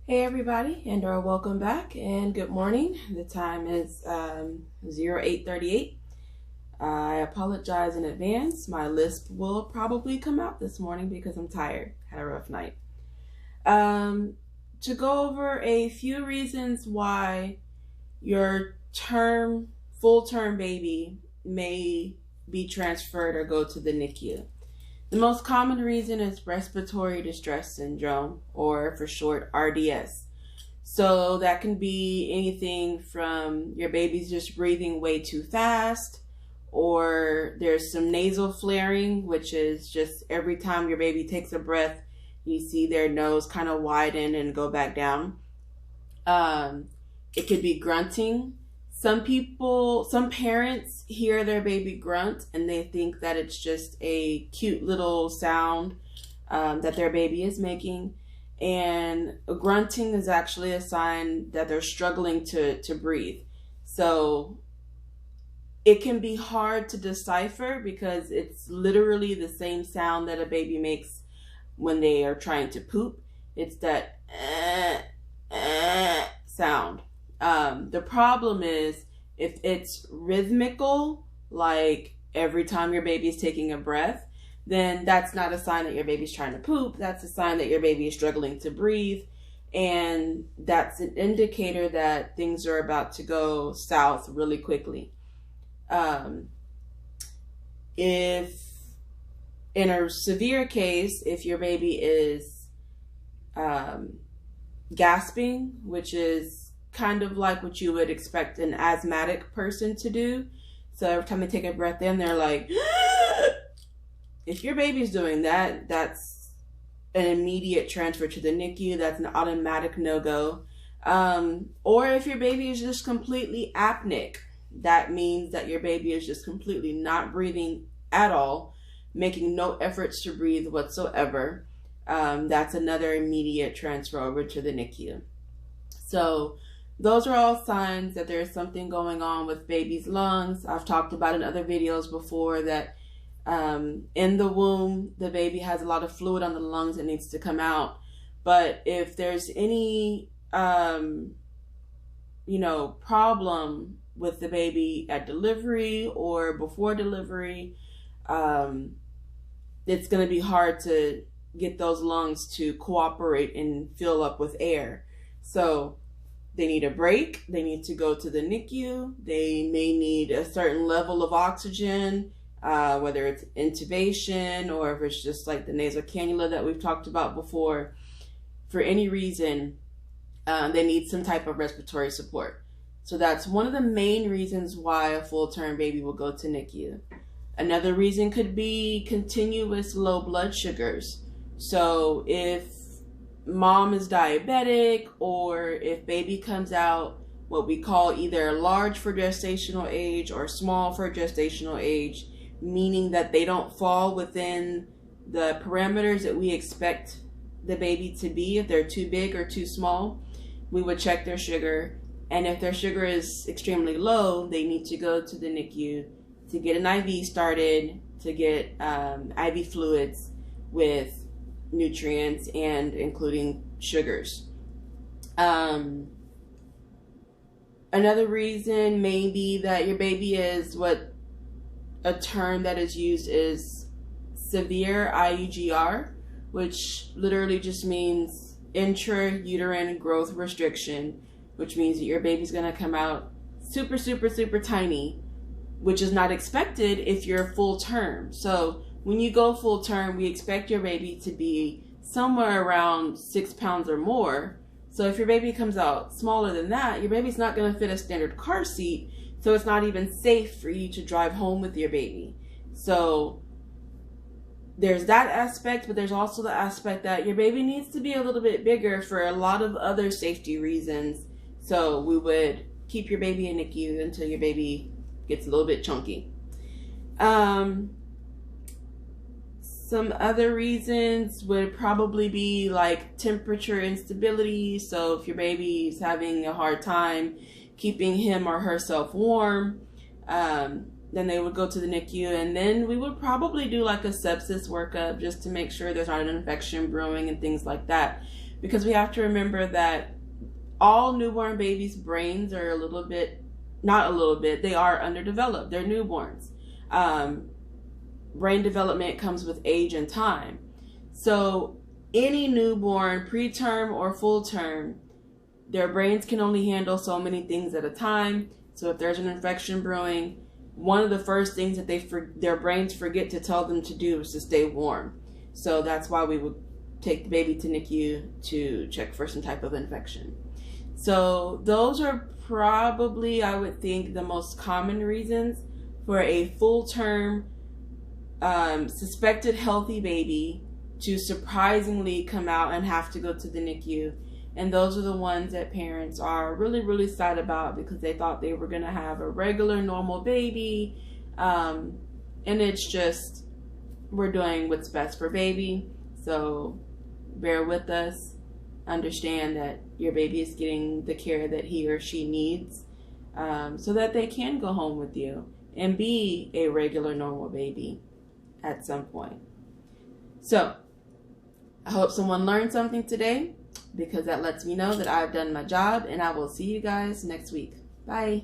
Hey everybody, and welcome back and good morning. The time is 08:38. I apologize in advance. My lisp will probably come out this morning because I'm tired. Had a rough night. To go over a few reasons why your full term baby may be transferred or go to the NICU. The most common reason is respiratory distress syndrome, or for short, RDS. So that can be anything from your baby's just breathing way too fast, or there's some nasal flaring, which is just every time your baby takes a breath, you see their nose kind of widen and go back down. It could be grunting. Some parents hear their baby grunt and they think that it's just a cute little sound that their baby is making. And grunting is actually a sign that they're struggling to breathe. So it can be hard to decipher because it's literally the same sound that a baby makes when they are trying to poop. It's that sound. The problem is if it's rhythmical, like every time your baby is taking a breath, then that's not a sign that your baby's trying to poop. That's a sign that your baby is struggling to breathe. And that's an indicator that things are about to go south really quickly. If in a severe case, if your baby is gasping, which is kind of like what you would expect an asthmatic person to do. So every time they take a breath in, they're like, if your baby's doing that, that's an immediate transfer to the NICU. That's an automatic no-go. Or if your baby is just completely apneic, that means that your baby is just completely not breathing at all, making no efforts to breathe whatsoever. That's another immediate transfer over to the NICU. So those are all signs that there's something going on with baby's lungs. I've talked about in other videos before that in the womb, the baby has a lot of fluid on the lungs that needs to come out. But if there's any, problem with the baby at delivery or before delivery, it's going to be hard to get those lungs to cooperate and fill up with air. So they need a break. They need to go to the NICU. They may need a certain level of oxygen, whether it's intubation or if it's just like the nasal cannula that we've talked about before. For any reason, they need some type of respiratory support. So that's one of the main reasons why a full-term baby will go to NICU. Another reason could be continuous low blood sugars. So if mom is diabetic, or if baby comes out what we call either large for gestational age or small for gestational age, meaning that they don't fall within the parameters that we expect the baby to be. If they're too big or too small, we would check their sugar. And if their sugar is extremely low, they need to go to the NICU to get an IV started, to get IV fluids with nutrients and including sugars. Another reason may be that your baby is what a term that is used is severe IUGR, which literally just means intrauterine growth restriction, which means that your baby's going to come out super, super, super tiny, which is not expected if you're full term. So when you go full term, we expect your baby to be somewhere around 6 pounds or more. So if your baby comes out smaller than that, your baby's not going to fit a standard car seat. So it's not even safe for you to drive home with your baby. So there's that aspect, but there's also the aspect that your baby needs to be a little bit bigger for a lot of other safety reasons. So we would keep your baby in NICU until your baby gets a little bit chunky. Some other reasons would probably be like temperature instability. So if your baby is having a hard time keeping him or herself warm, then they would go to the NICU, and then we would probably do like a sepsis workup just to make sure there's not an infection brewing and things like that. because we have to remember that all newborn babies' brains are a little bit, not a little bit, they are underdeveloped. They're newborns. Brain development comes with age and time. So any newborn, preterm or full term, their brains can only handle so many things at a time. So if there's an infection brewing, one of the first things that their brains forget to tell them to do is to stay warm. So that's why we would take the baby to NICU to check for some type of infection. So those are probably, I would think, the most common reasons for a full-term suspected healthy baby to surprisingly come out and have to go to the NICU. And those are the ones that parents are really, really sad about, because they thought they were going to have a regular, normal baby. And it's just, we're doing what's best for baby. So bear with us. Understand that your baby is getting the care that he or she needs, so that they can go home with you and be a regular, normal baby at some point. So I hope someone learned something today, because that lets me know that I've done my job, and I will see you guys next week. Bye.